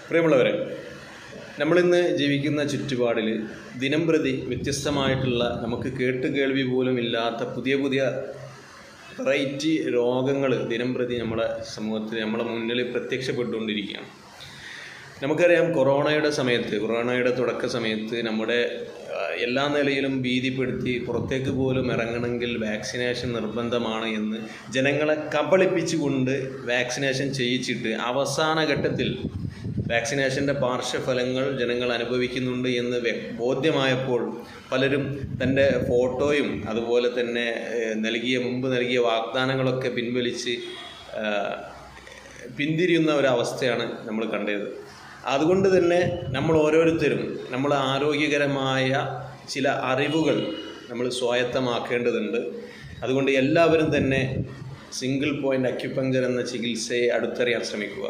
പ്രിയമുള്ളവരെ, നമ്മളിന്ന് ജീവിക്കുന്ന ചുറ്റുപാടിൽ ദിനംപ്രതി വ്യത്യസ്തമായിട്ടുള്ള നമുക്ക് കേൾവി പോലും ഇല്ലാത്ത പുതിയ പുതിയ വെറൈറ്റി രോഗങ്ങൾ ദിനംപ്രതി നമ്മുടെ സമൂഹത്തിൽ നമ്മുടെ മുന്നിൽ പ്രത്യക്ഷപ്പെട്ടുകൊണ്ടിരിക്കുകയാണ്. നമുക്കറിയാം, കൊറോണയുടെ തുടക്ക സമയത്ത് നമ്മുടെ എല്ലാ നിലയിലും ഭീതിപ്പെടുത്തി പുറത്തേക്ക് പോലും ഇറങ്ങണമെങ്കിൽ വാക്സിനേഷൻ നിർബന്ധമാണ് എന്ന് ജനങ്ങളെ കബളിപ്പിച്ചുകൊണ്ട് വാക്സിനേഷൻ ചെയ്യിച്ചിട്ട് അവസാന ഘട്ടത്തിൽ വാക്സിനേഷൻ്റെ പാർശ്വഫലങ്ങൾ ജനങ്ങൾ അനുഭവിക്കുന്നുണ്ട് എന്ന് ബോധ്യമായപ്പോൾ പലരും തൻ്റെ ഫോട്ടോയും അതുപോലെ തന്നെ മുമ്പ് നൽകിയ വാഗ്ദാനങ്ങളൊക്കെ പിൻവലിച്ച് പിന്തിരിയുന്ന ഒരവസ്ഥയാണ് നമ്മൾ കണ്ടത്. അതുകൊണ്ട് തന്നെ നമ്മൾ ഓരോരുത്തരും നമ്മൾ ആരോഗ്യകരമായ ചില അറിവുകൾ നമ്മൾ സ്വായത്തമാക്കേണ്ടതുണ്ട്. അതുകൊണ്ട് എല്ലാവരും തന്നെ സിംഗിൾ പോയിൻ്റ് അക്യുപങ്ചർ എന്ന ചികിത്സയെ അടുത്തറിയാൻ ശ്രമിക്കുക.